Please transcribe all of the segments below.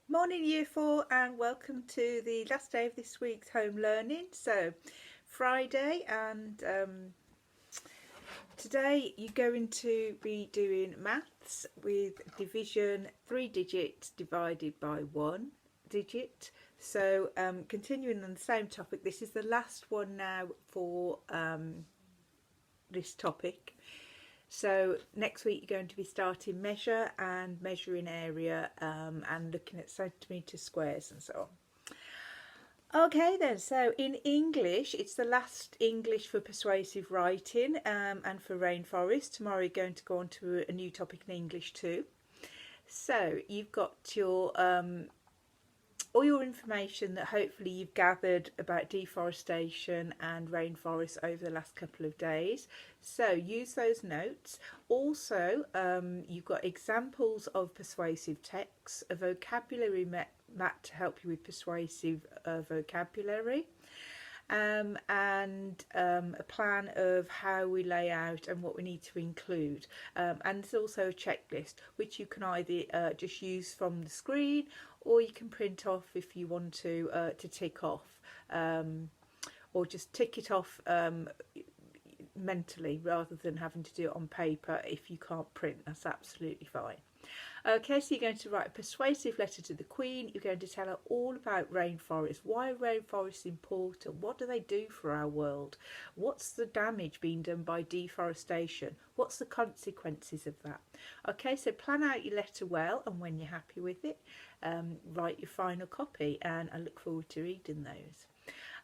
Morning Year 4 and welcome to the last day of this week's home learning. So Friday and today you're going to be doing maths with division 3 digits divided by 1 digit. So continuing on the same topic, this is the last one now for this topic. So next week you're going to be starting measure and measuring area and looking at centimetre squares and so on. Okay then, so in English, it's the last English for persuasive writing and for rainforest. Tomorrow you're going to go on to a new topic in English too. So you've got your all your information that hopefully you've gathered about deforestation and rainforests over the last couple of days. So use those notes. Also, you've got examples of persuasive texts, a vocabulary mat to help you with persuasive vocabulary. And a plan of how we lay out and what we need to include. And there's also a checklist which you can either just use from the screen or you can print off if you want to tick off, or just tick it off mentally rather than having to do it on paper. If you can't print, that's absolutely fine. Okay, so you're going to write a persuasive letter to the Queen. You're going to tell her all about rainforests. Why are rainforests important? What do they do for our world? What's the damage being done by deforestation? What's the consequences of that? Okay, so plan out your letter well, and when you're happy with it, write your final copy, and I look forward to reading those.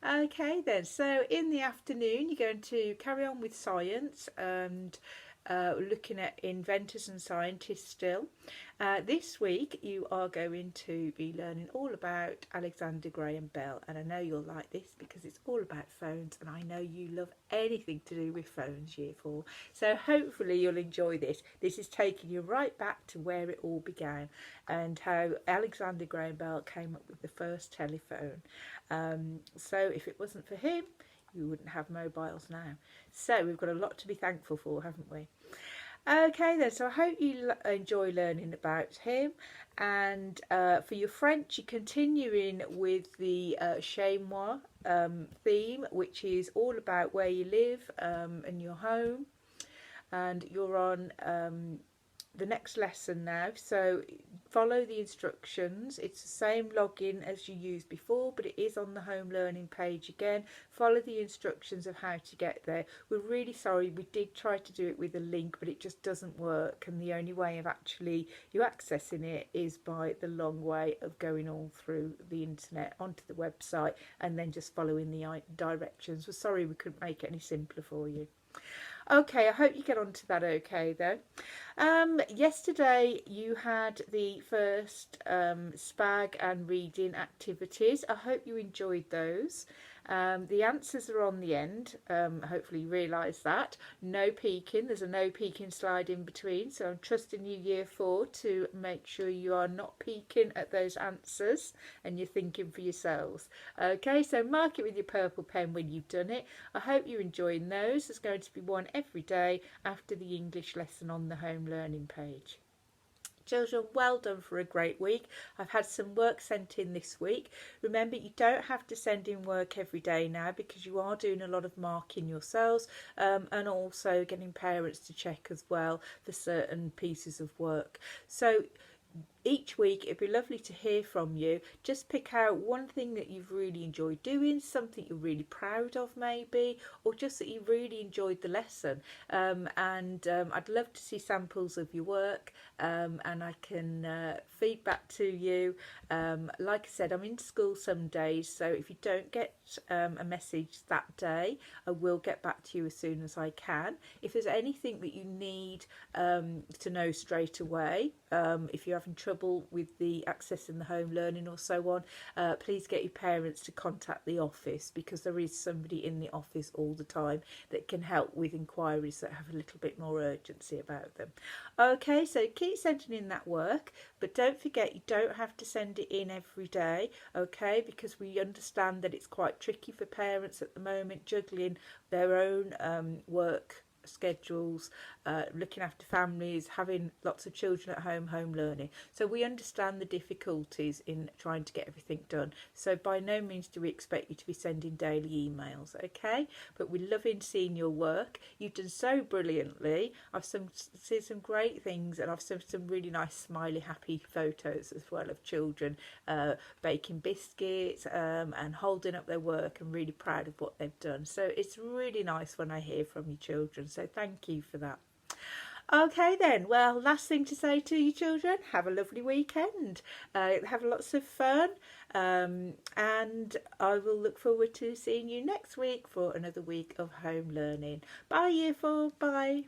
Okay then, so in the afternoon you're going to carry on with science and looking at inventors and scientists still. This week you are going to be learning all about Alexander Graham Bell, and I know you'll like this because it's all about phones, and I know you love anything to do with phones, Year 4. So hopefully you'll enjoy this. This is taking you right back to where it all began and how Alexander Graham Bell came up with the first telephone. So if it wasn't for him, you wouldn't have mobiles now. So we've got a lot to be thankful for, haven't we? Okay then, so I hope you enjoy learning about him. And for your French, you're continuing with the chez moi theme, which is all about where you live and your home. And you're on the next lesson now, so follow the instructions. It's the same login as you used before, but it is on the home learning page again. Follow the instructions of how to get there. We're really sorry, we did try to do it with a link, but it just doesn't work, and the only way of actually you accessing it is by the long way of going all through the internet onto the website and then just following the directions. We're sorry we couldn't make it any simpler for you. Okay, I hope you get onto that okay though. Yesterday you had the first SPAG and reading activities. I hope you enjoyed those. The answers are on the end. Hopefully you realise that. No peeking. There's a no peeking slide in between. So I'm trusting you, Year 4, to make sure you are not peeking at those answers and you're thinking for yourselves. Okay, so mark it with your purple pen when you've done it. I hope you're enjoying those. There's going to be one every day after the English lesson on the home learning page. Children, well done for a great week. I've had some work sent in this week. Remember, you don't have to send in work every day now because you are doing a lot of marking yourselves and also getting parents to check as well for certain pieces of work. So each week it'd be lovely to hear from you. Just pick out one thing that you've really enjoyed doing, something you're really proud of maybe, or just that you really enjoyed the lesson. I'd love to see samples of your work and I can feed back to you. Like I said, I'm in school some days, so if you don't get a message that day, I will get back to you as soon as I can. If there's anything that you need to know straight away, if you're having trouble with the accessing the home learning or so on, please get your parents to contact the office because there is somebody in the office all the time that can help with inquiries that have a little bit more urgency about them. Okay, so keep sending in that work, but don't forget you don't have to send it in every day, okay, because we understand that it's quite tricky for parents at the moment juggling their own work schedules, looking after families, having lots of children at home learning. So we understand the difficulties in trying to get everything done. So by no means do we expect you to be sending daily emails, okay? But we're loving seeing your work. You've done so brilliantly. I've seen some great things, and I've seen some really nice smiley happy photos as well of children baking biscuits and holding up their work and really proud of what they've done. So it's really nice when I hear from you children, so thank you for that. Okay then, well, last thing to say to you children, have a lovely weekend, have lots of fun, and I will look forward to seeing you next week for another week of home learning. Bye Year 4, bye.